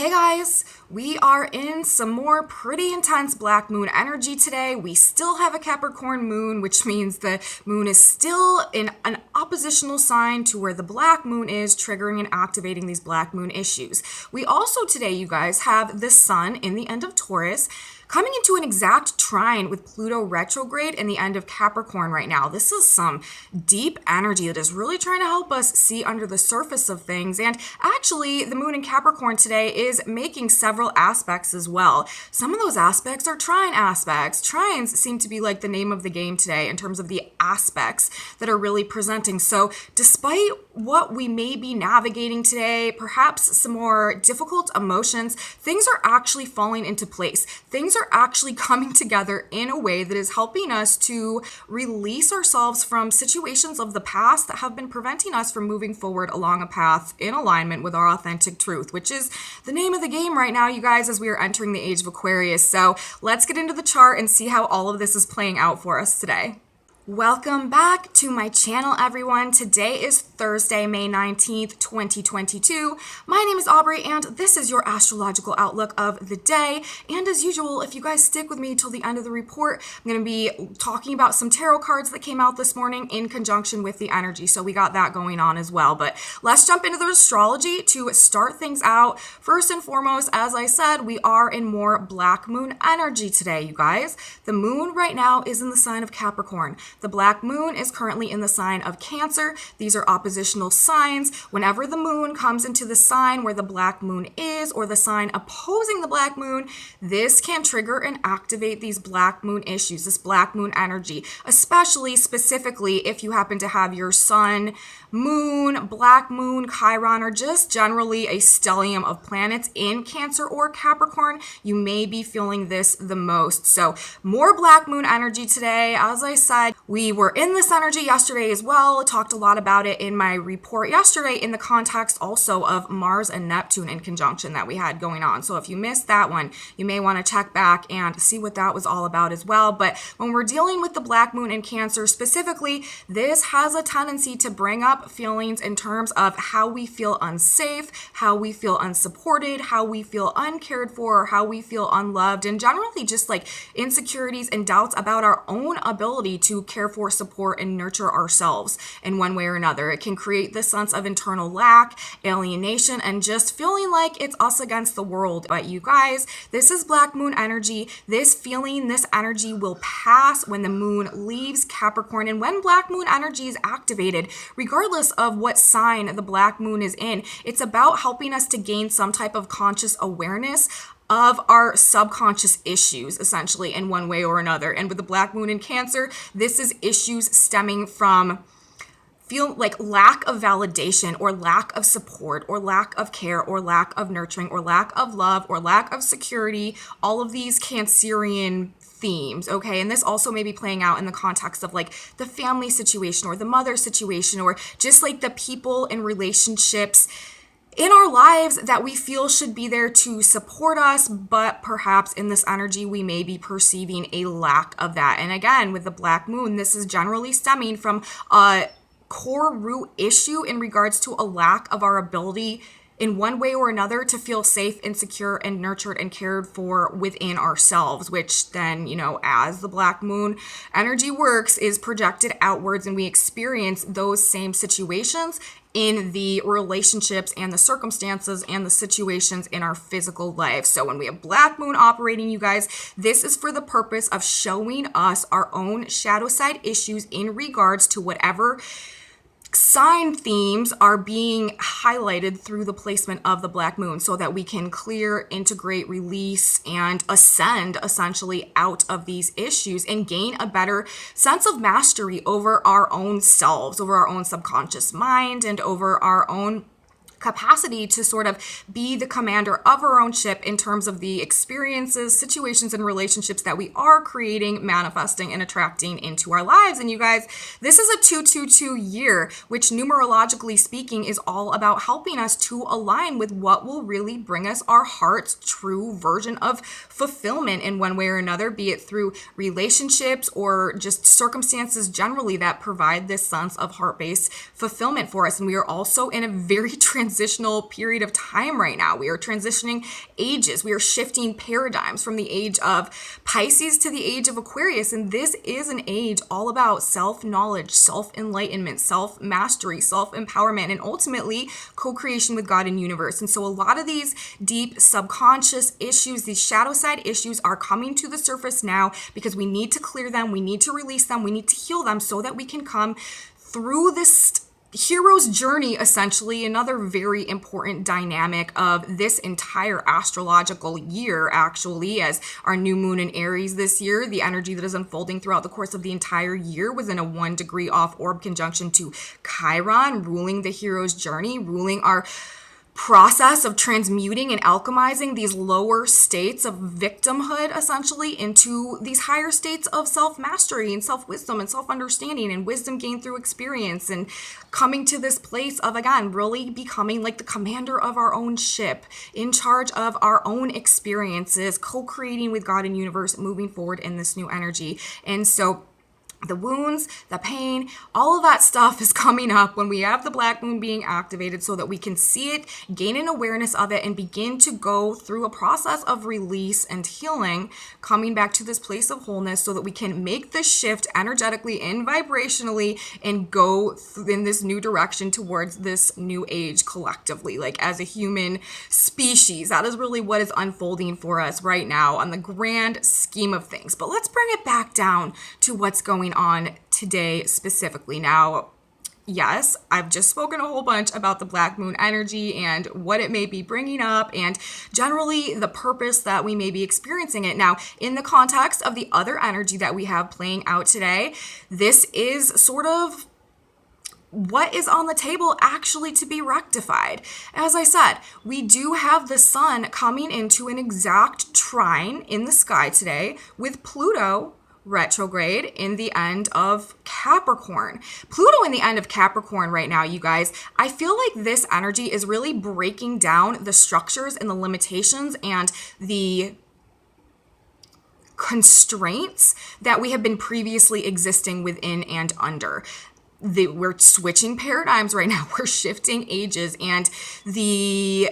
Hey guys, we are in some more pretty intense black moon energy today. We still have a Capricorn moon, which means the moon is still in an oppositional sign to where the black moon is, triggering and activating these black moon issues. We also today, you guys, have the sun in the end of Taurus, coming into an exact trine with Pluto retrograde in the end of Capricorn right now. This is some deep energy that is really trying to help us see under the surface of things. And actually, the moon in Capricorn today is making several aspects as well. Some of those aspects are trine aspects. Trines seem to be like the name of the game today in terms of the aspects that are really presenting. So despite what we may be navigating today, perhaps some more difficult emotions, things are actually falling into place. Things are actually coming together in a way that is helping us to release ourselves from situations of the past that have been preventing us from moving forward along a path in alignment with our authentic truth, which is the name of the game right now, you guys, as we are entering the age of Aquarius. So let's get into the chart and see how all of this is playing out for us today. Welcome back to my channel, everyone. Today is Thursday, May 19th, 2022. My name is Aubrey, and this is your astrological outlook of the day. And as usual, if you guys stick with me till the end of the report, I'm going to be talking about some tarot cards that came out this morning in conjunction with the energy. So we got that going on as well. But let's jump into the astrology to start things out. First and foremost, as I said, we are in more black moon energy today, you guys. The moon right now is in the sign of Capricorn. The black moon is currently in the sign of Cancer. These are oppositional signs. Whenever the moon comes into the sign where the black moon is, or the sign opposing the black moon, this can trigger and activate these black moon issues, this black moon energy, especially specifically if you happen to have your sun, moon, black moon, Chiron, or just generally a stellium of planets in Cancer or Capricorn. You may be feeling this the most. So more black moon energy today. As I said, we were in this energy yesterday as well. Talked a lot about it in my report yesterday in the context also of Mars and Neptune in conjunction that we had going on. So if you missed that one, you may want to check back and see what that was all about as well. But when we're dealing with the black moon in Cancer specifically, this has a tendency to bring up feelings in terms of how we feel unsafe, how we feel unsupported, how we feel uncared for, or how we feel unloved, and generally just like insecurities and doubts about our own ability to care for, support, and nurture ourselves in one way or another. It can create this sense of internal lack, alienation, and just feeling like it's us against the world. But you guys, this is black moon energy. This feeling, this energy will pass when the moon leaves Capricorn. And when black moon energy is activated, regardless of what sign the black moon is in, it's about helping us to gain some type of conscious awareness of our subconscious issues, essentially, in one way or another. And with the black moon in Cancer, this is issues stemming from feel like lack of validation, or lack of support, or lack of care, or lack of nurturing, or lack of love, or lack of security, all of these Cancerian themes, okay? And this also may be playing out in the context of like the family situation, or the mother situation, or just like the people in relationships in our lives that we feel should be there to support us, but perhaps in this energy we may be perceiving a lack of that. And again, with the black moon, this is generally stemming from a core root issue in regards to a lack of our ability in one way or another to feel safe and secure and nurtured and cared for within ourselves, which then, you know, as the black moon energy works, is projected outwards, and we experience those same situations in the relationships and the circumstances and the situations in our physical life. So when we have black moon operating, you guys, this is for the purpose of showing us our own shadow side issues in regards to whatever sign themes are being highlighted through the placement of the black moon, so that we can clear, integrate, release, and ascend essentially out of these issues and gain a better sense of mastery over our own selves, over our own subconscious mind, and over our own capacity to sort of be the commander of our own ship in terms of the experiences, situations, and relationships that we are creating, manifesting, and attracting into our lives. And you guys, this is a 222 year, which numerologically speaking is all about helping us to align with what will really bring us our heart's true version of fulfillment in one way or another, be it through relationships or just circumstances generally that provide this sense of heart-based fulfillment for us. And we are also in a very transitional period of time right now. We are transitioning ages. We are shifting paradigms from the age of Pisces to the age of Aquarius. And this is an age all about self-knowledge, self-enlightenment, self-mastery, self-empowerment, and ultimately co-creation with God and universe. And so a lot of these deep subconscious issues, these shadow side issues are coming to the surface now because we need to clear them, we need to release them, we need to heal them so that we can come through this hero's journey, essentially. Another very important dynamic of this entire astrological year, actually, as our new moon in Aries this year, the energy that is unfolding throughout the course of the entire year was in a 1 degree off orb conjunction to Chiron, ruling the hero's journey, ruling our process of transmuting and alchemizing these lower states of victimhood essentially into these higher states of self-mastery and self-wisdom and self-understanding and wisdom gained through experience, and coming to this place of, again, really becoming like the commander of our own ship, in charge of our own experiences, co-creating with God and universe, moving forward in this new energy. And so the wounds, the pain, all of that stuff is coming up when we have the black moon being activated so that we can see it, gain an awareness of it, and begin to go through a process of release and healing, coming back to this place of wholeness so that we can make the shift energetically and vibrationally and go in this new direction towards this new age collectively, like as a human species. That is really what is unfolding for us right now on the grand scheme of things. But let's bring it back down to what's going on today specifically. Now, yes, I've just spoken a whole bunch about the black moon energy and what it may be bringing up and generally the purpose that we may be experiencing it. Now, in the context of the other energy that we have playing out today, this is sort of what is on the table actually to be rectified. As I said, we do have the sun coming into an exact trine in the sky today with Pluto retrograde in the end of Capricorn. Pluto in the end of Capricorn right now, you guys, I feel like this energy is really breaking down the structures and the limitations and the constraints that we have been previously existing within and under. We're switching paradigms right now. We're shifting ages, and the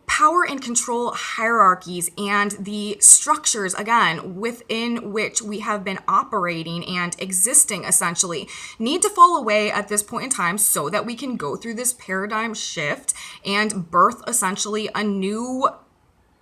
power and control hierarchies and the structures, again, within which we have been operating and existing essentially need to fall away at this point in time so that we can go through this paradigm shift and birth essentially a new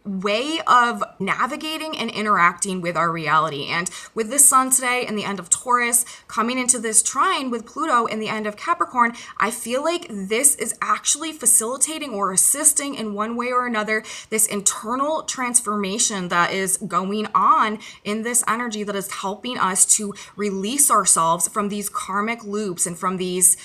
way of navigating and interacting with our reality. And with this sun today and the end of Taurus coming into this trine with Pluto in the end of Capricorn, I feel like this is actually facilitating or assisting in one way or another this internal transformation that is going on in this energy that is helping us to release ourselves from these karmic loops and from these,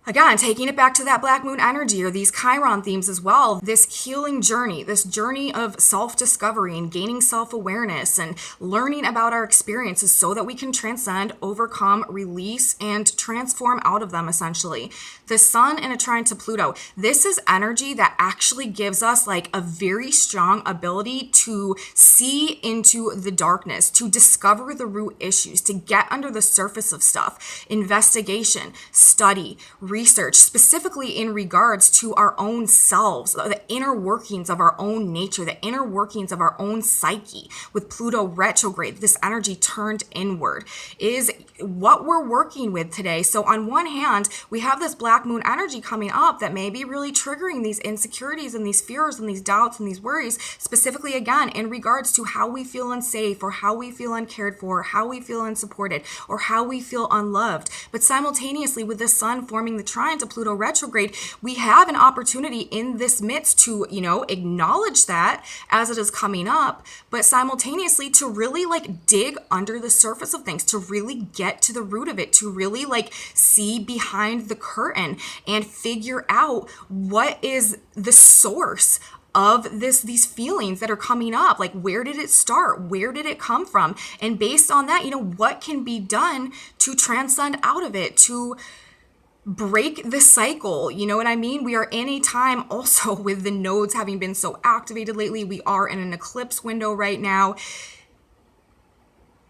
again, taking it back to that black moon energy or these Chiron themes as well, this healing journey, this journey of self-discovery and gaining self-awareness and learning about our experiences so that we can transcend, overcome, release, and transform out of them essentially. The sun in a trine to Pluto, this is energy that actually gives us like a very strong ability to see into the darkness, to discover the root issues, to get under the surface of stuff, investigation, study, research, specifically in regards to our own selves, the inner workings of our own nature, the inner workings of our own psyche. With Pluto retrograde, this energy turned inward is what we're working with today. So on one hand, we have this black moon energy coming up that may be really triggering these insecurities and these fears and these doubts and these worries, specifically again in regards to how we feel unsafe or how we feel uncared for, how we feel unsupported, or how we feel unloved. But simultaneously with the sun forming the trine to Pluto retrograde, we have an opportunity in this midst to, acknowledge that as it is coming up, but simultaneously to really like dig under the surface of things, to really get to the root of it, to really like see behind the curtain and figure out what is the source of these feelings that are coming up. Like, where did it start? Where did it come from? And based on that, what can be done to transcend out of it, to break the cycle? You know what I mean? We are in a time also with the nodes having been so activated lately. We are in an eclipse window right now.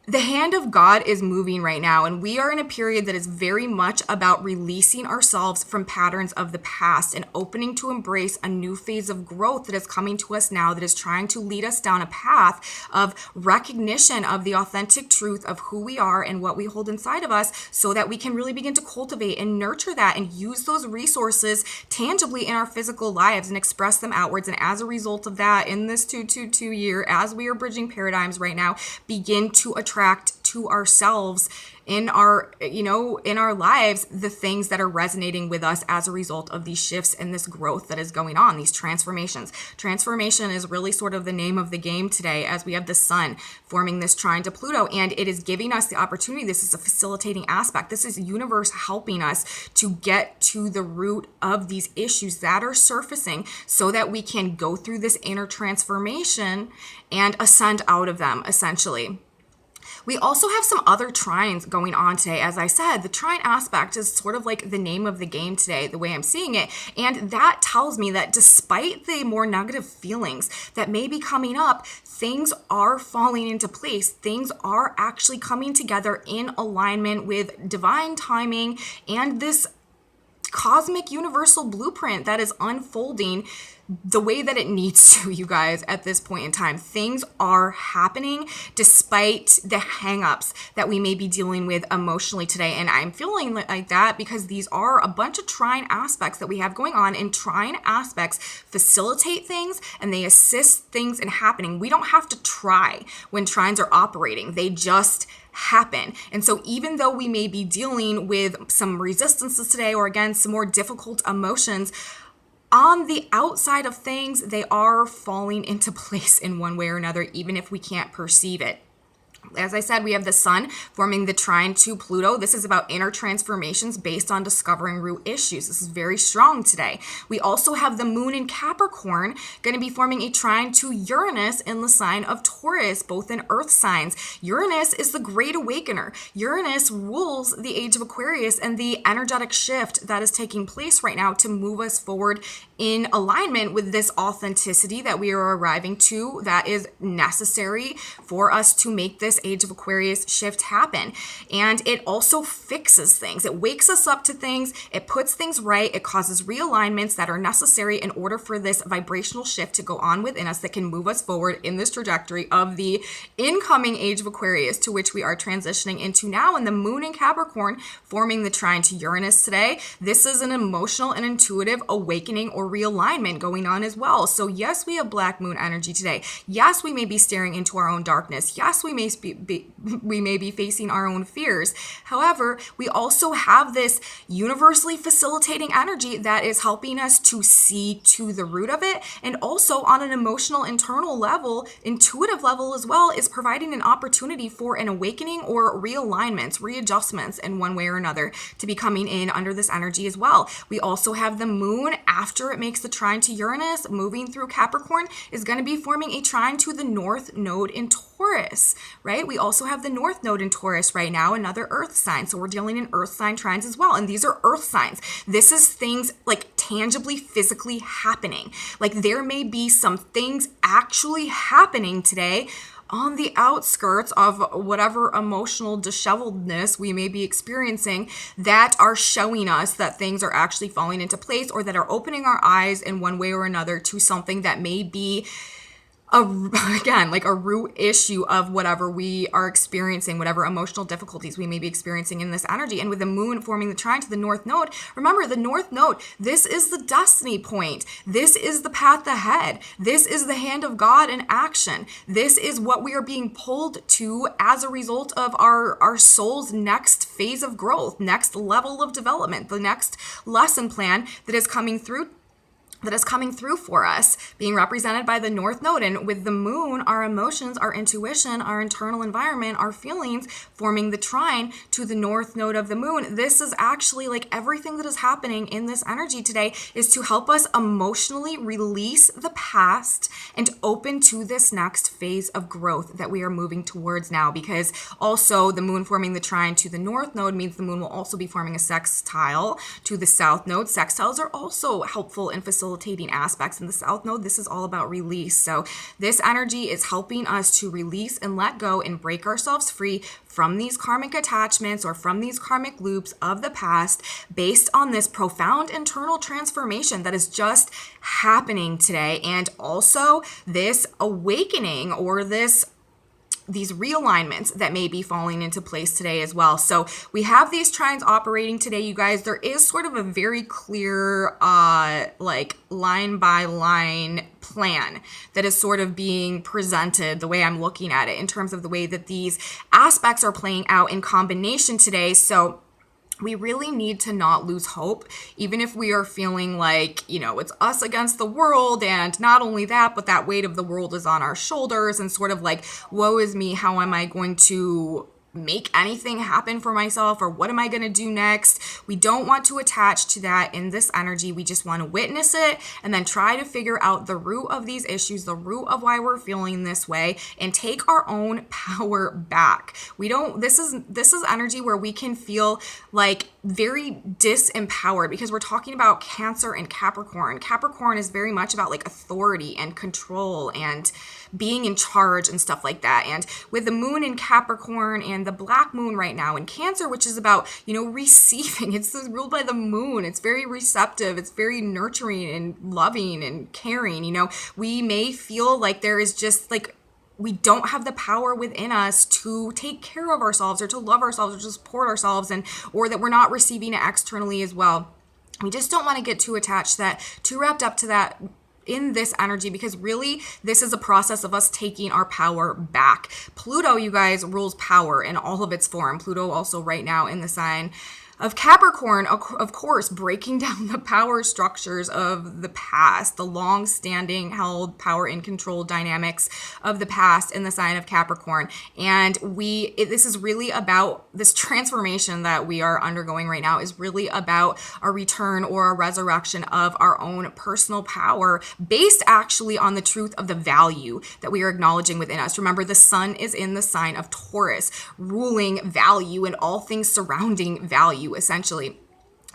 The hand of God is moving right now, and we are in a period that is very much about releasing ourselves from patterns of the past and opening to embrace a new phase of growth that is coming to us now, that is trying to lead us down a path of recognition of the authentic truth of who we are and what we hold inside of us, so that we can really begin to cultivate and nurture that and use those resources tangibly in our physical lives and express them outwards. And as a result of that, in this 222 year, as we are bridging paradigms right now, begin to attract to ourselves in our, in our lives, the things that are resonating with us as a result of these shifts and this growth that is going on, these transformations. Transformation is really sort of the name of the game today, as we have the sun forming this trine to Pluto, and it is giving us the opportunity. This is a facilitating aspect. This is the universe helping us to get to the root of these issues that are surfacing, so that we can go through this inner transformation and ascend out of them, essentially. We also have some other trines going on today. As I said, the trine aspect is sort of like the name of the game today, the way I'm seeing it. And that tells me that despite the more negative feelings that may be coming up, things are falling into place. Things are actually coming together in alignment with divine timing and this cosmic universal blueprint that is unfolding the way that it needs to, you guys, at this point in time. Things are happening despite the hangups that we may be dealing with emotionally today. And I'm feeling like that because these are a bunch of trine aspects that we have going on, and trine aspects facilitate things and they assist things in happening. We don't have to try when trines are operating. They just happen. And so even though we may be dealing with some resistances today, or again, some more difficult emotions, on the outside of things, they are falling into place in one way or another, even if we can't perceive it. As I said, we have the sun forming the trine to Pluto. This is about inner transformations based on discovering root issues. This is very strong today. We also have the moon in Capricorn going to be forming a trine to Uranus in the sign of Taurus, both in earth signs. Uranus is the great awakener. Uranus rules the age of Aquarius and the energetic shift that is taking place right now to move us forward in alignment with this authenticity that we are arriving to, that is necessary for us to make this age of Aquarius shift happen. And it also fixes things. It wakes us up to things. It puts things right. It causes realignments that are necessary in order for this vibrational shift to go on within us, that can move us forward in this trajectory of the incoming age of Aquarius, to which we are transitioning into now. And the moon in Capricorn forming the trine to Uranus today. This is an emotional and intuitive awakening or realignment going on as well. So yes, we have black moon energy today. Yes, we may be staring into our own darkness. Yes, we may be facing our own fears. However, we also have this universally facilitating energy that is helping us to see to the root of it, and also on an emotional, internal level, intuitive level as well, is providing an opportunity for an awakening or realignments, readjustments in one way or another to be coming in under this energy as well. We also have the moon, after it makes the trine to Uranus, moving through Capricorn, is going to be forming a trine to the north node in Taurus, right? We also have the north node in Taurus right now, another earth sign. So we're dealing in earth sign trines as well. And these are earth signs. This is things like tangibly, physically happening. Like there may be some things actually happening today on the outskirts of whatever emotional disheveledness we may be experiencing, that are showing us that things are actually falling into place, or that are opening our eyes in one way or another to something that may be like a root issue of whatever we are experiencing, whatever emotional difficulties we may be experiencing in this energy. And with the moon forming the trine to the north node, remember the north node, this is the destiny point. This is the path ahead. This is the hand of God in action. This is what we are being pulled to as a result of our soul's next phase of growth, next level of development, the next lesson plan that is coming through for us, being represented by the north node. And with the moon, our emotions, our intuition, our internal environment, our feelings forming the trine to the north node of the moon. This is actually like everything that is happening in this energy today is to help us emotionally release the past and open to this next phase of growth that we are moving towards now. Because also the moon forming the trine to the north node means the moon will also be forming a sextile to the south node. Sextiles are also helpful in facilitating facilitating aspects in the South Node. This is all about release. So this energy is helping us to release and let go and break ourselves free from these karmic attachments or from these karmic loops of the past based on this profound internal transformation that is just happening today. And also this awakening or these realignments that may be falling into place today as well. So we have these trines operating today, you guys. There is sort of a very clear, like line by line plan that is sort of being presented the way I'm looking at it in terms of the way that these aspects are playing out in combination today. So we really need to not lose hope, even if we are feeling like, it's us against the world. And not only that, but that weight of the world is on our shoulders and sort of like, woe is me, how am I going to make anything happen for myself, or what am I going to do next? We don't want to attach to that in this energy. We just want to witness it and then try to figure out the root of these issues, the root of why we're feeling this way, and take our own power back. This is energy where we can feel like very disempowered, because we're talking about Cancer and Capricorn. Capricorn is very much about like authority and control and being in charge and stuff like that. And with the moon in Capricorn and the black moon right now in Cancer, which is about, receiving, it's ruled by the moon. It's very receptive. It's very nurturing and loving and caring. We may feel like there is just like, we don't have the power within us to take care of ourselves or to love ourselves or to support ourselves, or that we're not receiving it externally as well. We just don't want to get too attached to that, too wrapped up to that in this energy, because really this is a process of us taking our power back. Pluto, you guys, rules power in all of its form. Pluto also right now in the sign of Capricorn, of course, breaking down the power structures of the past, the long-standing held power and control dynamics of the past in the sign of Capricorn. And this is really about this transformation that we are undergoing right now is really about a return or a resurrection of our own personal power based actually on the truth of the value that we are acknowledging within us. Remember, the sun is in the sign of Taurus, ruling value and all things surrounding value, essentially.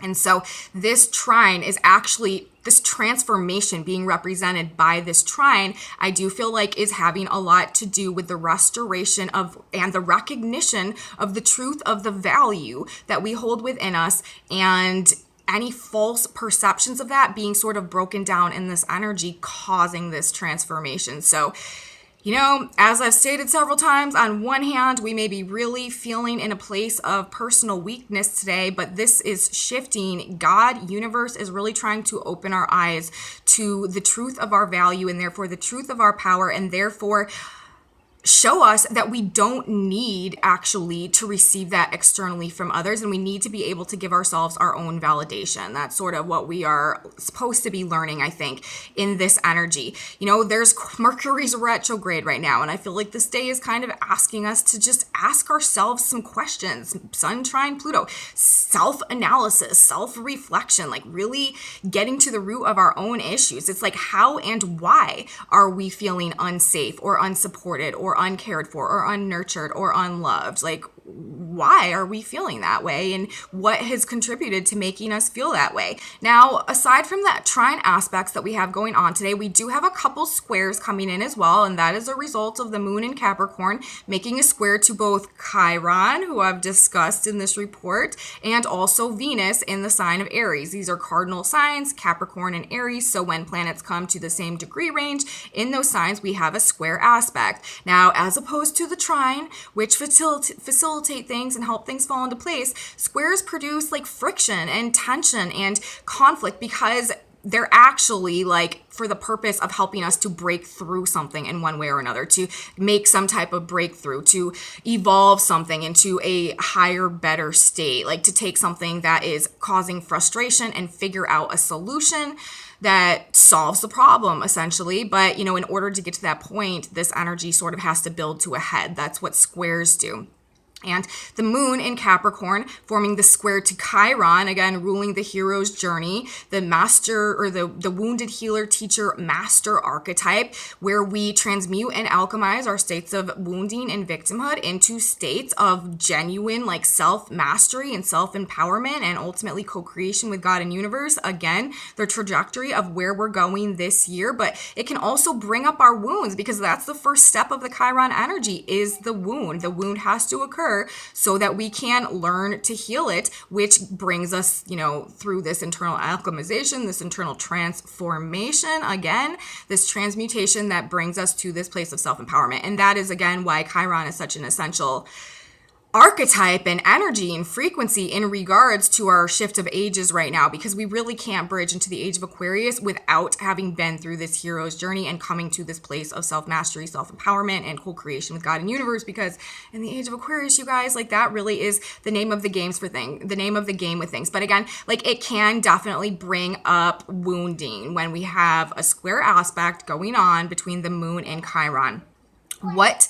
And so this trine is actually this transformation being represented by this trine, I do feel like is having a lot to do with the restoration of and the recognition of the truth of the value that we hold within us, and any false perceptions of that being sort of broken down in this energy, causing this transformation. So, as I've stated several times, on one hand, we may be really feeling in a place of personal weakness today, but this is shifting. God, universe is really trying to open our eyes to the truth of our value and therefore the truth of our power, and therefore show us that we don't need actually to receive that externally from others, and we need to be able to give ourselves our own validation. That's sort of what we are supposed to be learning, I think, in this energy. There's Mercury's retrograde right now, and I feel like this day is kind of asking us to just ask ourselves some questions. Sun trine Pluto, self-analysis, self-reflection, like really getting to the root of our own issues. It's like, how and why are we feeling unsafe or unsupported or uncared for or unnurtured or unloved? Like, why are we feeling that way, and what has contributed to making us feel that way? Now, aside from that trine aspects that we have going on today, we do have a couple squares coming in as well, and that is a result of the moon in Capricorn making a square to both Chiron, who I've discussed in this report, and also Venus in the sign of Aries. These are cardinal signs, Capricorn and Aries, so when planets come to the same degree range in those signs, we have a square aspect. Now, as opposed to the trine, which facilitate things and help things fall into place, squares produce like friction and tension and conflict, because they're actually like for the purpose of helping us to break through something in one way or another, to make some type of breakthrough, to evolve something into a higher, better state, like to take something that is causing frustration and figure out a solution that solves the problem, essentially. But, in order to get to that point, this energy sort of has to build to a head. That's what squares do. And the moon in Capricorn forming the square to Chiron, again, ruling the hero's journey, the master or the wounded healer, teacher, master archetype, where we transmute and alchemize our states of wounding and victimhood into states of genuine like self-mastery and self-empowerment and ultimately co-creation with God and universe. Again, the trajectory of where we're going this year, but it can also bring up our wounds because that's the first step of the Chiron energy is the wound. The wound has to occur so that we can learn to heal it, which brings us, through this internal alchemization, this internal transformation, again, this transmutation that brings us to this place of self-empowerment. And that is, again, why Chiron is such an essential archetype and energy and frequency in regards to our shift of ages right now, because we really can't bridge into the age of Aquarius without having been through this hero's journey and coming to this place of self-mastery, self-empowerment, and co-creation with God and universe. Because in the age of Aquarius, you guys, like that really is the name of the game with things. But again, like it can definitely bring up wounding when we have a square aspect going on between the moon and Chiron. What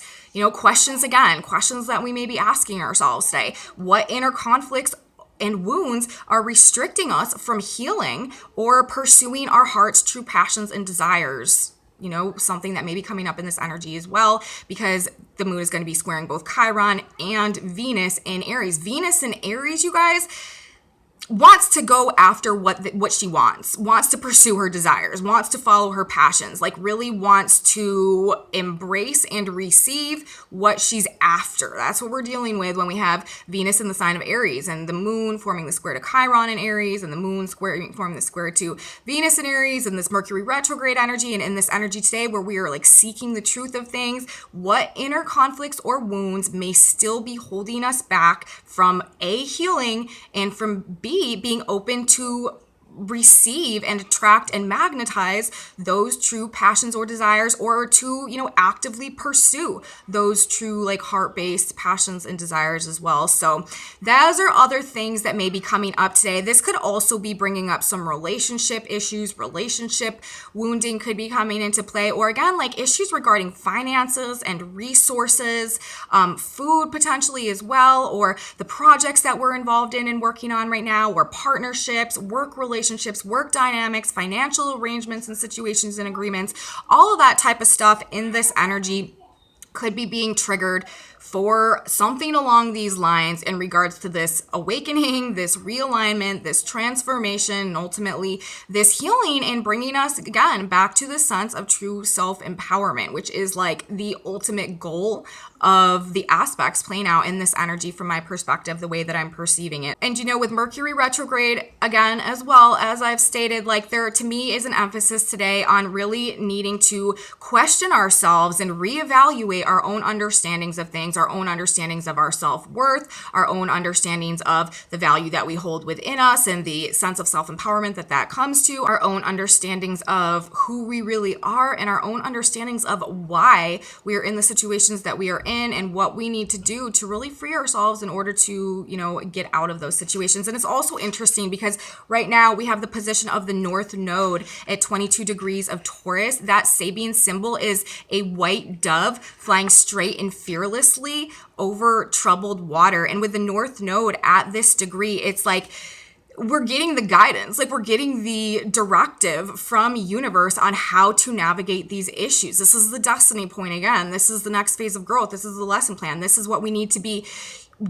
questions that we may be asking ourselves today. What inner conflicts and wounds are restricting us from healing or pursuing our heart's true passions and desires? Something that may be coming up in this energy as well, because the moon is going to be squaring both Chiron and Venus in Aries. Venus in Aries, you guys, wants to go after what she wants to pursue her desires, wants to follow her passions, like really wants to embrace and receive what she's after. That's what we're dealing with when we have Venus in the sign of Aries and the moon forming the square to Chiron in Aries and the moon forming the square to Venus in Aries and this Mercury retrograde energy. And in this energy today where we are like seeking the truth of things, what inner conflicts or wounds may still be holding us back from A, healing, and from B, being open to receive and attract and magnetize those true passions or desires, or to actively pursue those true like heart-based passions and desires as well. So those are other things that may be coming up today. This could also be bringing up some relationship issues. Relationship wounding could be coming into play, or again, like issues regarding finances and resources, food potentially as well, or the projects that we're involved in and working on right now, or partnerships, work relationships, work dynamics, financial arrangements and situations and agreements. All of that type of stuff in this energy could be being triggered for something along these lines in regards to this awakening, this realignment, this transformation, and ultimately this healing, and bringing us again back to the sense of true self-empowerment, which is like the ultimate goal of the aspects playing out in this energy from my perspective, the way that I'm perceiving it. And with Mercury retrograde, again, as well, as I've stated, like there to me is an emphasis today on really needing to question ourselves and reevaluate our own understandings of things, our own understandings of our self-worth, our own understandings of the value that we hold within us and the sense of self-empowerment that comes to, our own understandings of who we really are, and our own understandings of why we are in the situations that we are in and what we need to do to really free ourselves in order to, get out of those situations. And it's also interesting because right now we have the position of the North Node at 22 degrees of Taurus. That Sabian symbol is a white dove flying straight and fearlessly over troubled water. And with the North Node at this degree, it's like we're getting the guidance, like we're getting the directive from universe on how to navigate these issues. This is the destiny point again. This is the next phase of growth. This is the lesson plan. This is what we need to be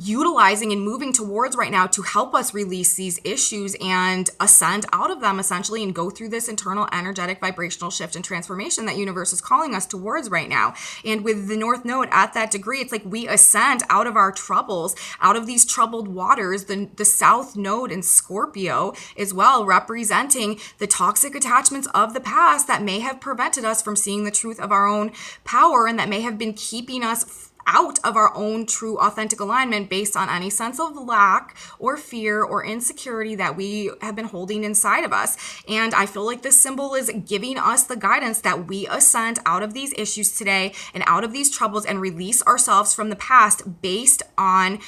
utilizing and moving towards right now to help us release these issues and ascend out of them essentially, and go through this internal energetic vibrational shift and transformation that universe is calling us towards right now. And with the North Node at that degree, it's like we ascend out of our troubles, out of these troubled waters. The South Node in Scorpio as well, representing the toxic attachments of the past that may have prevented us from seeing the truth of our own power, and that may have been keeping us out of our own true authentic alignment based on any sense of lack or fear or insecurity that we have been holding inside of us. And I feel like this symbol is giving us the guidance that we ascend out of these issues today and out of these troubles and release ourselves from the past based on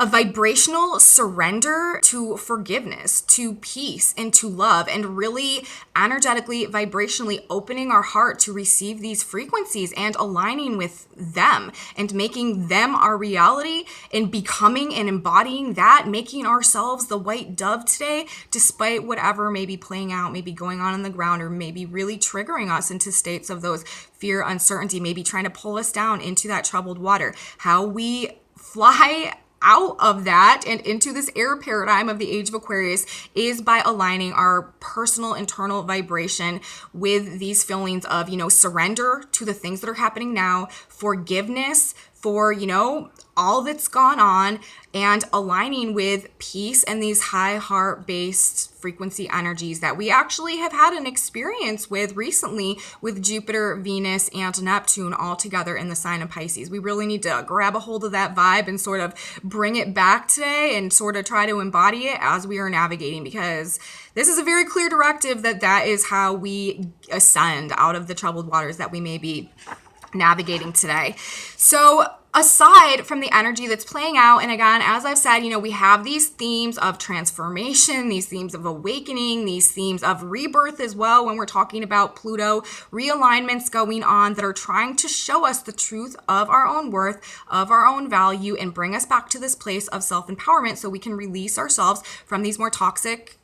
a vibrational surrender to forgiveness, to peace, and to love, and really energetically, vibrationally opening our heart to receive these frequencies and aligning with them and making them our reality and becoming and embodying that, making ourselves the white dove today, despite whatever may be playing out, maybe going on the ground, or maybe really triggering us into states of those fear, uncertainty, maybe trying to pull us down into that troubled water. How we fly out of that and into this air paradigm of the age of Aquarius is by aligning our personal internal vibration with these feelings of, surrender to the things that are happening now, forgiveness for, all that's gone on, and aligning with peace and these high heart-based frequency energies that we actually have had an experience with recently with Jupiter, Venus, and Neptune all together in the sign of Pisces. We really need to grab a hold of that vibe and sort of bring it back today and sort of try to embody it as we are navigating, because this is a very clear directive that is how we ascend out of the troubled waters that we may be navigating today. So aside from the energy that's playing out, and again, as I've said, we have these themes of transformation, these themes of awakening, these themes of rebirth as well when we're talking about Pluto, realignments going on that are trying to show us the truth of our own worth, of our own value, and bring us back to this place of self-empowerment so we can release ourselves from these more toxic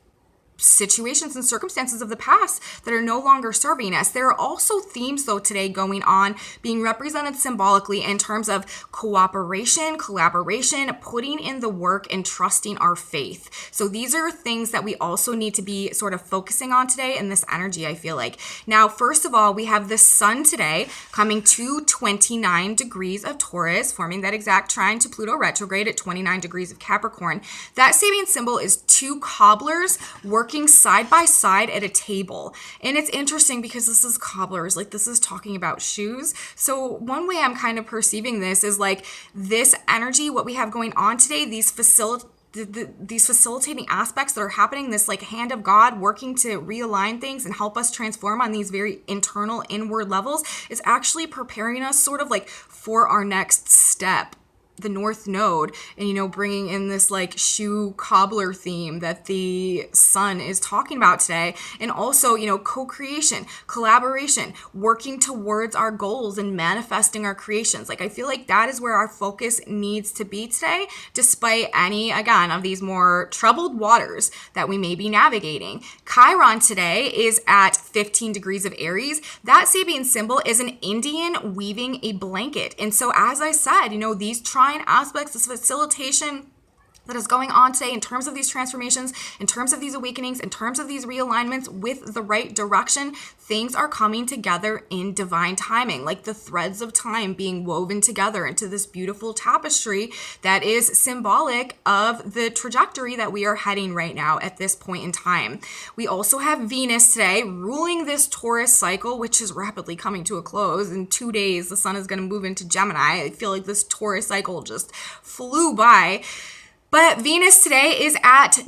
situations and circumstances of the past that are no longer serving us. There are also themes though today going on being represented symbolically in terms of cooperation, collaboration, putting in the work, and trusting our faith. So these are things that we also need to be sort of focusing on today in this energy, I feel like. Now, first of all, we have the sun today coming to 29 degrees of Taurus, forming that exact trine to Pluto retrograde at 29 degrees of Capricorn. That Sabian symbol is two cobblers working side by side at a table. And it's interesting because this is cobblers, like this is talking about shoes. So one way I'm kind of perceiving this is like this energy, what we have going on today, these facilitating aspects that are happening, this like hand of God working to realign things and help us transform on these very internal inward levels, is actually preparing us sort of like for our next step, the North Node, and bringing in this like shoe cobbler theme that the sun is talking about today. And also co-creation, collaboration, working towards our goals and manifesting our creations. Like I feel like that is where our focus needs to be today, despite any, again, of these more troubled waters that we may be navigating. Chiron today is at 15 degrees of Aries. That Sabian symbol is an Indian weaving a blanket. And so as I said, these aspects, this facilitation that is going on today in terms of these transformations, in terms of these awakenings, in terms of these realignments with the right direction, things are coming together in divine timing, like the threads of time being woven together into this beautiful tapestry that is symbolic of the trajectory that we are heading right now at this point in time. We also have Venus today ruling this Taurus cycle, which is rapidly coming to a close. In 2 days, the sun is going to move into Gemini. I feel like this Taurus cycle just flew by. But Venus today is at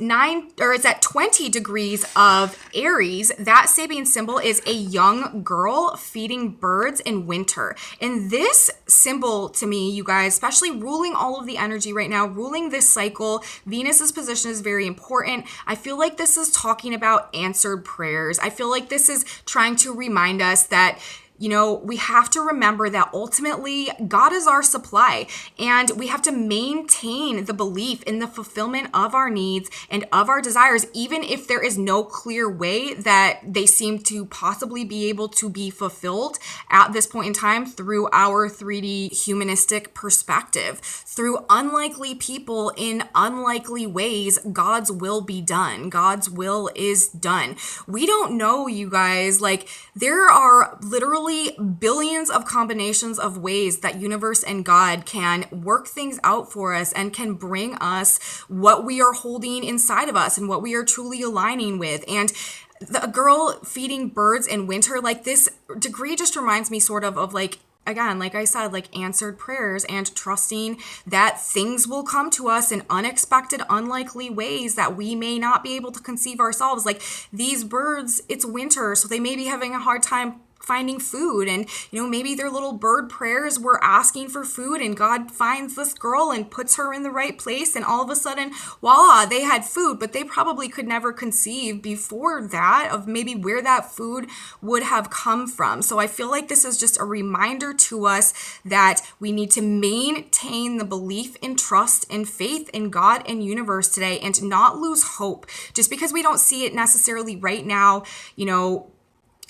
20 degrees of Aries. That Sabian symbol is a young girl feeding birds in winter. And this symbol to me, you guys, especially ruling all of the energy right now, ruling this cycle, Venus's position is very important. I feel like this is talking about answered prayers. I feel like this is trying to remind us that we have to remember that ultimately God is our supply, and we have to maintain the belief in the fulfillment of our needs and of our desires, even if there is no clear way that they seem to possibly be able to be fulfilled at this point in time through our 3D humanistic perspective. Through unlikely people in unlikely ways, God's will be done. God's will is done. We don't know, you guys, like there are literally billions of combinations of ways that universe and God can work things out for us and can bring us what we are holding inside of us and what we are truly aligning with. And the girl feeding birds in winter, like this degree just reminds me sort of like, again, like I said, like answered prayers and trusting that things will come to us in unexpected, unlikely ways that we may not be able to conceive ourselves. Like these birds, it's winter, so they may be having a hard time finding food, and maybe their little bird prayers were asking for food, and God finds this girl and puts her in the right place, and all of a sudden, voila, they had food. But they probably could never conceive before that of maybe where that food would have come from. So I feel like this is just a reminder to us that we need to maintain the belief and trust and faith in God and universe today, and not lose hope just because we don't see it necessarily right now,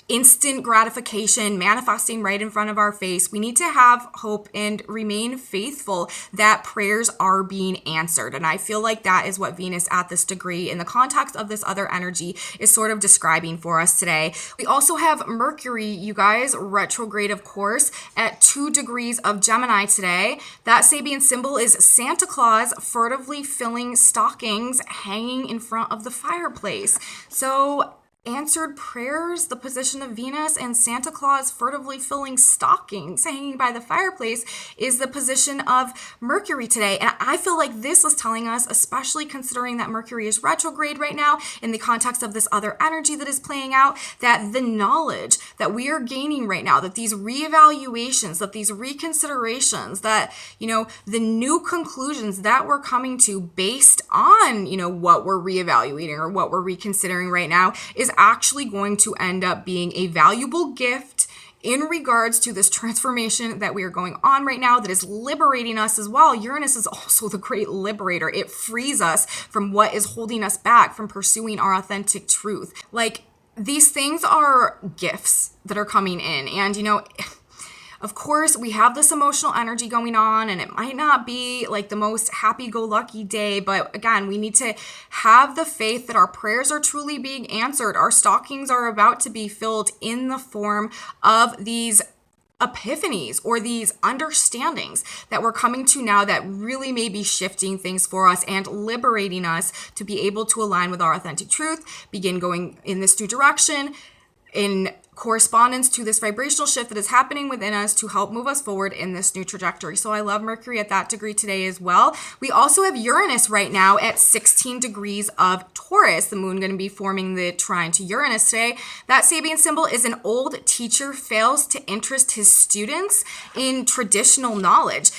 instant gratification manifesting right in front of our face. We need to have hope and remain faithful that prayers are being answered. And I feel like that is what Venus at this degree in the context of this other energy is sort of describing for us today. We also have Mercury, you guys, retrograde, of course, at 2 degrees of Gemini today. That Sabian symbol is Santa Claus furtively filling stockings hanging in front of the fireplace. So answered prayers, the position of Venus, and Santa Claus furtively filling stockings hanging by the fireplace is the position of Mercury today. And I feel like this is telling us, especially considering that Mercury is retrograde right now in the context of this other energy that is playing out, that the knowledge that we are gaining right now, that these reevaluations, that these reconsiderations, that, the new conclusions that we're coming to based on, what we're reevaluating or what we're reconsidering right now is actually going to end up being a valuable gift in regards to this transformation that we are going on right now that is liberating us as well. Uranus is also the great liberator. It frees us from what is holding us back from pursuing our authentic truth. Like, these things are gifts that are coming in, and of course, we have this emotional energy going on, and it might not be like the most happy-go-lucky day, but again, we need to have the faith that our prayers are truly being answered. Our stockings are about to be filled in the form of these epiphanies or these understandings that we're coming to now that really may be shifting things for us and liberating us to be able to align with our authentic truth, begin going in this new direction, in correspondence to this vibrational shift that is happening within us to help move us forward in this new trajectory. So I love Mercury at that degree today as well. We also have Uranus right now at 16 degrees of Taurus. The moon going to be forming the trine to Uranus today. That Sabian symbol is an old teacher fails to interest his students in traditional knowledge.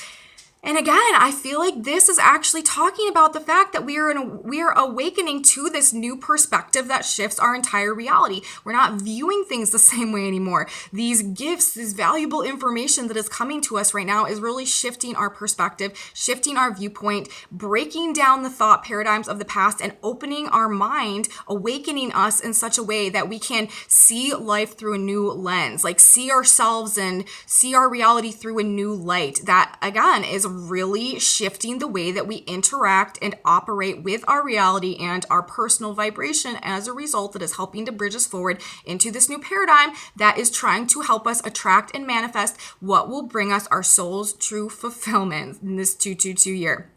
And again, I feel like this is actually talking about the fact that we are awakening to this new perspective that shifts our entire reality. We're not viewing things the same way anymore. These gifts, this valuable information that is coming to us right now is really shifting our perspective, shifting our viewpoint, breaking down the thought paradigms of the past and opening our mind, awakening us in such a way that we can see life through a new lens, like see ourselves and see our reality through a new light. That again is really shifting the way that we interact and operate with our reality and our personal vibration as a result, that is helping to bridge us forward into this new paradigm that is trying to help us attract and manifest what will bring us our soul's true fulfillment in this 222 year.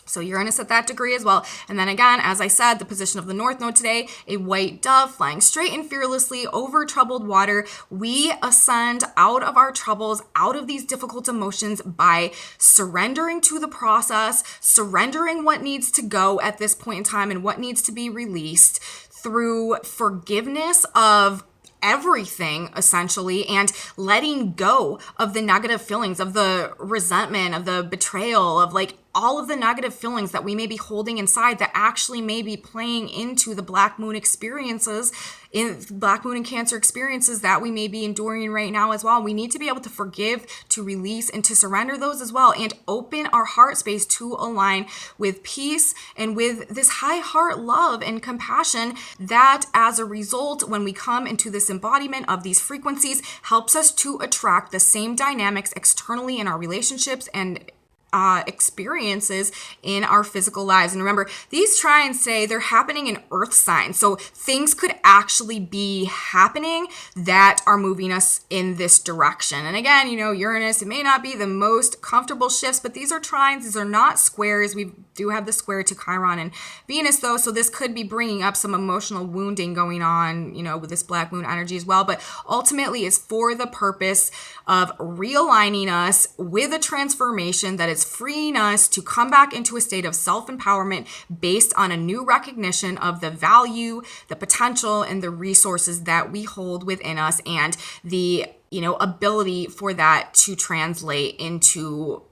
So Uranus at that degree as well. And then again, as I said, the position of the North Node today, a white dove flying straight and fearlessly over troubled water. We ascend out of our troubles, out of these difficult emotions by surrendering to the process, surrendering what needs to go at this point in time and what needs to be released through forgiveness of everything essentially, and letting go of the negative feelings, of the resentment, of the betrayal, of like all of the negative feelings that we may be holding inside that actually may be playing into the Black Moon experiences, in Black Moon and Cancer experiences that we may be enduring right now as well. We need to be able to forgive, to release, and to surrender those as well, and open our heart space to align with peace and with this high heart love and compassion that as a result, when we come into this embodiment of these frequencies, helps us to attract the same dynamics externally in our relationships and experiences in our physical lives. And remember, these trines today, they're happening in earth signs. So things could actually be happening that are moving us in this direction. And again, Uranus, it may not be the most comfortable shifts, but these are trines. These are not squares. We do have the square to Chiron and Venus though. So this could be bringing up some emotional wounding going on, with this Black Moon energy as well. But ultimately is for the purpose of realigning us with a transformation that is is freeing us to come back into a state of self-empowerment based on a new recognition of the value, the potential, and the resources that we hold within us, and the ability for that to translate into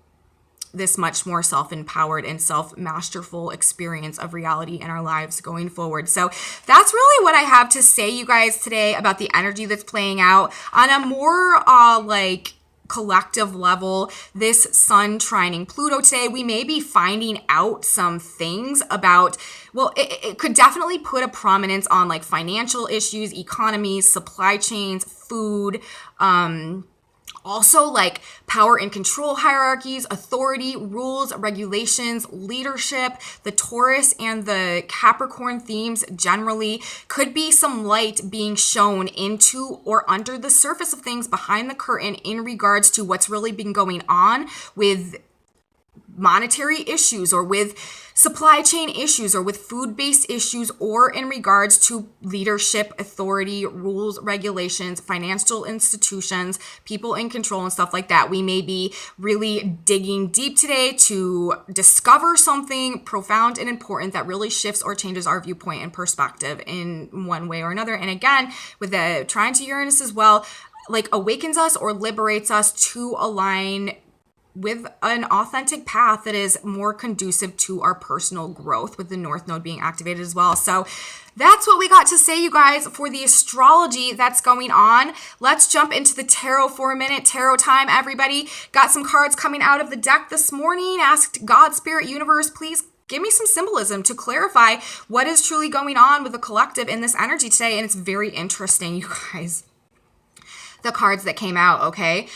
this much more self-empowered and self-masterful experience of reality in our lives going forward. So that's really what I have to say, you guys, today about the energy that's playing out on a more collective level. This sun trining Pluto today, we may be finding out some things about, well, it could definitely put a prominence on like financial issues, economies, supply chains, food, also like power and control hierarchies, authority, rules, regulations, leadership. The Taurus and the Capricorn themes generally could be some light being shown into or under the surface of things behind the curtain in regards to what's really been going on with monetary issues or with supply chain issues or with food-based issues, or in regards to leadership, authority, rules, regulations, financial institutions, people in control and stuff like that. We may be really digging deep today to discover something profound and important that really shifts or changes our viewpoint and perspective in one way or another. And again, with the Trine to Uranus as well, like awakens us or liberates us to align with an authentic path that is more conducive to our personal growth, with the North Node being activated as well. So that's what we got to say, you guys, for the astrology that's going on. Let's jump into the tarot for a minute. Tarot time, everybody. Got some cards coming out of the deck this morning. Asked God, Spirit, Universe, please give me some symbolism to clarify what is truly going on with the collective in this energy today. And it's very interesting, you guys, the cards that came out, okay?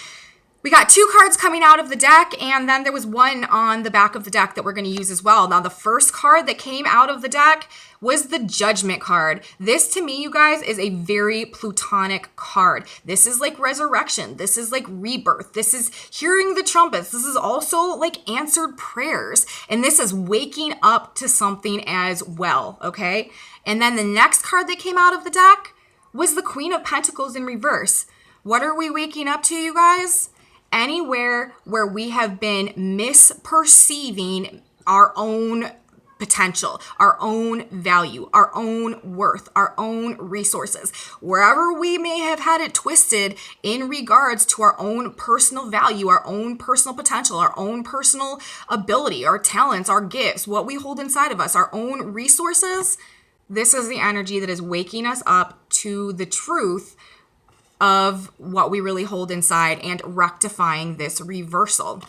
We got two cards coming out of the deck, and then there was one on the back of the deck that we're going to use as well. Now, the first card that came out of the deck was the Judgment card. This, to me, you guys, is a very Plutonic card. This is like resurrection. This is like rebirth. This is hearing the trumpets. This is also like answered prayers. And this is waking up to something as well, okay? And then the next card that came out of the deck was the Queen of Pentacles in reverse. What are we waking up to, you guys? Anywhere where we have been misperceiving our own potential, our own value, our own worth, our own resources, wherever we may have had it twisted in regards to our own personal value, our own personal potential, our own personal ability, our talents, our gifts, what we hold inside of us, our own resources. This is the energy that is waking us up to the truth of what we really hold inside and rectifying this reversal.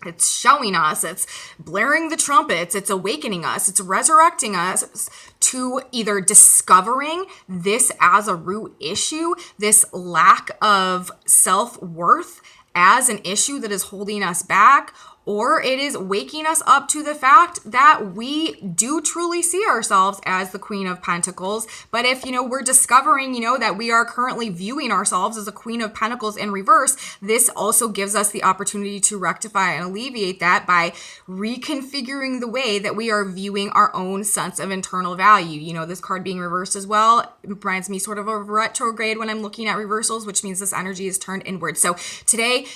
It's showing us, it's blaring the trumpets, it's awakening us, it's resurrecting us to either discovering this as a root issue, this lack of self-worth as an issue that is holding us back, or it is waking us up to the fact that we do truly see ourselves as the Queen of Pentacles. But if, we're discovering, that we are currently viewing ourselves as a Queen of Pentacles in reverse, this also gives us the opportunity to rectify and alleviate that by reconfiguring the way that we are viewing our own sense of internal value. This card being reversed as well reminds me sort of of retrograde when I'm looking at reversals, which means this energy is turned inward. So today,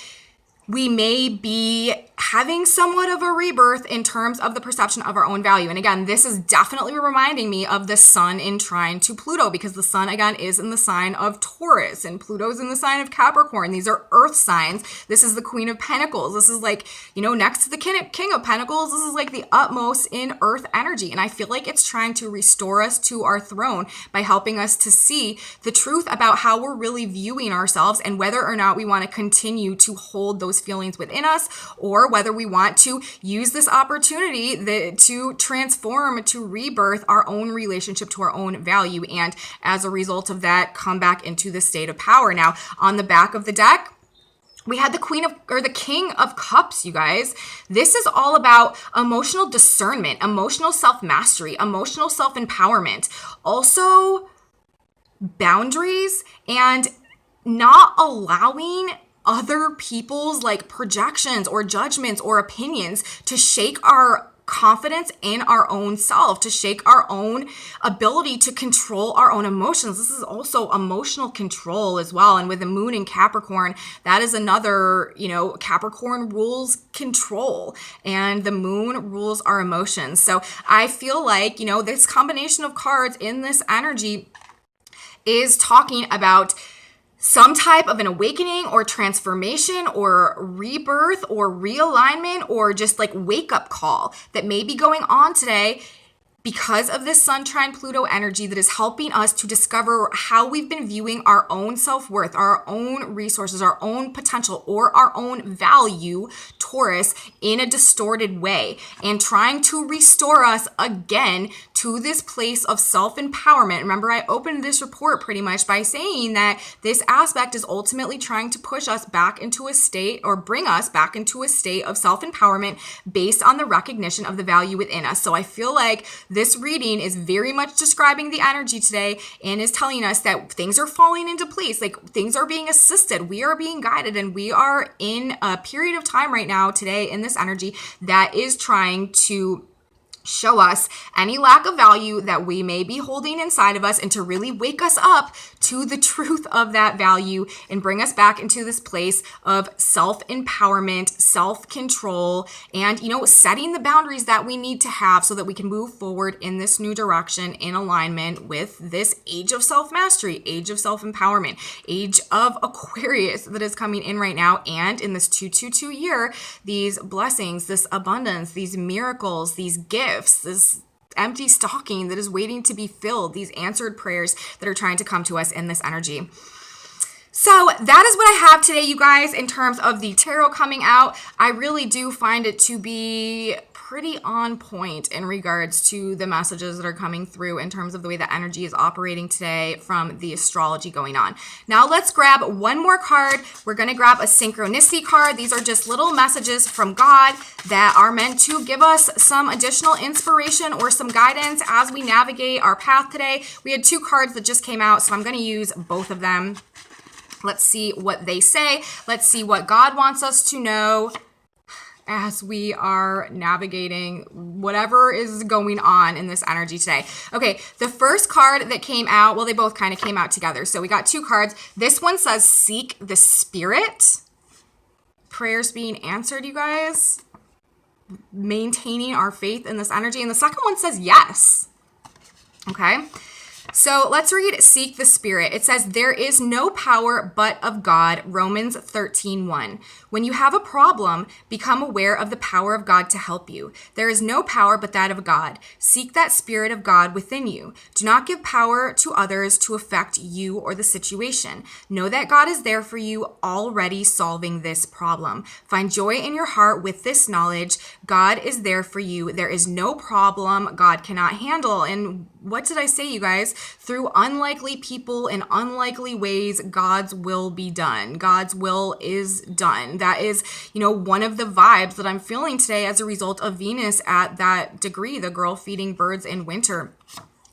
we may be having somewhat of a rebirth in terms of the perception of our own value. And again, this is definitely reminding me of the sun in trine to Pluto, because the sun, again, is in the sign of Taurus and Pluto's in the sign of Capricorn. These are earth signs. This is the Queen of Pentacles. This is like, next to the King of Pentacles, this is like the utmost in earth energy. And I feel like it's trying to restore us to our throne by helping us to see the truth about how we're really viewing ourselves and whether or not we want to continue to hold those feelings within us, or whether we want to use this opportunity to transform, to rebirth our own relationship to our own value, and as a result of that, come back into the state of power. Now, on the back of the deck, we had the King of Cups, you guys. This is all about emotional discernment, emotional self-mastery, emotional self-empowerment, also boundaries, and not allowing other people's like projections or judgments or opinions to shake our confidence in our own self, to shake our own ability to control our own emotions. This is also emotional control as well. And with the moon in Capricorn, that is another, Capricorn rules control and the moon rules our emotions. So I feel like, this combination of cards in this energy is talking about some type of an awakening or transformation or rebirth or realignment or just like wake up call that may be going on today because of this Sun Trine Pluto energy that is helping us to discover how we've been viewing our own self-worth, our own resources, our own potential, or our own value, Taurus, in a distorted way, and trying to restore us again to this place of self-empowerment. Remember, I opened this report pretty much by saying that this aspect is ultimately trying to push us back into a state, or bring us back into a state of self-empowerment based on the recognition of the value within us. So I feel like this reading is very much describing the energy today and is telling us that things are falling into place, like things are being assisted, we are being guided, and we are in a period of time right now today in this energy that is trying to show us any lack of value that we may be holding inside of us, and to really wake us up to the truth of that value and bring us back into this place of self-empowerment, self-control, and, setting the boundaries that we need to have so that we can move forward in this new direction in alignment with this age of self-mastery, age of self-empowerment, age of Aquarius that is coming in right now. And in this 222 year, these blessings, this abundance, these miracles, these gifts, this empty stocking that is waiting to be filled, these answered prayers that are trying to come to us in this energy. So that is what I have today, you guys, in terms of the tarot coming out. I really do find it to be pretty on point in regards to the messages that are coming through in terms of the way the energy is operating today from the astrology going on. Now let's grab one more card. We're going to grab a synchronicity card. These are just little messages from God that are meant to give us some additional inspiration or some guidance as we navigate our path today. We had two cards that just came out, so I'm going to use both of them. Let's see what they say. Let's see what God wants us to know as we are navigating whatever is going on in this energy today. Okay, the first card that came out, well, they both kind of came out together. So we got two cards. This one says, seek the spirit. Prayers being answered, you guys. Maintaining our faith in this energy. And the second one says, yes. Okay. So let's read Seek the Spirit. It says, there is no power but of God, Romans 13:1. When you have a problem, become aware of the power of God to help you. There is no power but that of God. Seek that Spirit of God within you. Do not give power to others to affect you or the situation. Know that God is there for you, already solving this problem. Find joy in your heart with this knowledge. God is there for you. There is no problem God cannot handle. And what did I say, you guys? Through unlikely people in unlikely ways, God's will be done. God's will is done. That is, one of the vibes that I'm feeling today as a result of Venus at that degree, the girl feeding birds in winter.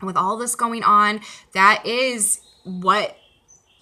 And with all this going on, that is what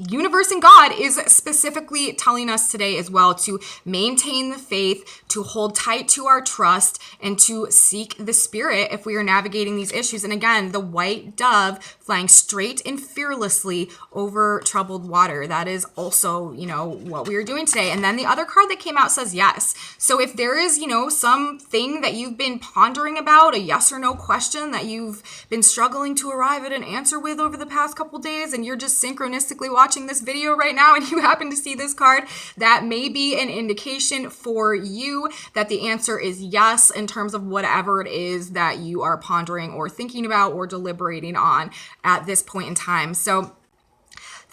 universe and God is specifically telling us today as well, to maintain the faith, to hold tight to our trust, and to seek the Spirit if we are navigating these issues. And again, the white dove flying straight and fearlessly over troubled water. That is also, what we are doing today. And then the other card that came out says yes. So if there is, something that you've been pondering about, a yes or no question that you've been struggling to arrive at an answer with over the past couple days, and you're just synchronistically watching this video right now and you happen to see this card, that may be an indication for you that the answer is yes in terms of whatever it is that you are pondering or thinking about or deliberating on at this point in time. So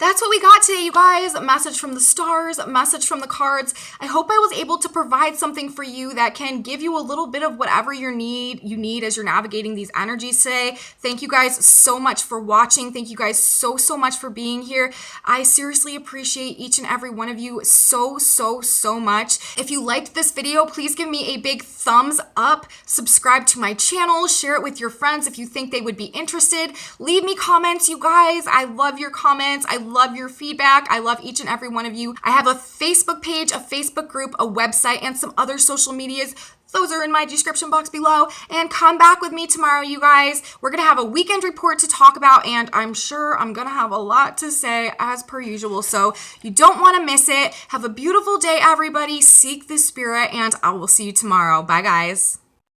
that's what we got today, you guys. A message from the stars, a message from the cards. I hope I was able to provide something for you that can give you a little bit of whatever you need as you're navigating these energies today. Thank you guys so much for watching. Thank you guys so much for being here. I seriously appreciate each and every one of you so much. If you liked this video, please give me a big thumbs up. Subscribe to my channel. Share it with your friends if you think they would be interested. Leave me comments, you guys. I love your comments. I love your feedback. I love each and every one of you. I have a Facebook page, a Facebook group, a website, and some other social medias those are in my description box below. And come back with me tomorrow, you guys. We're going to have a weekend report to talk about, and I'm sure I'm going to have a lot to say as per usual. So you don't want to miss it. Have a beautiful day, everybody. Seek the spirit, and I will see you tomorrow. Bye, guys.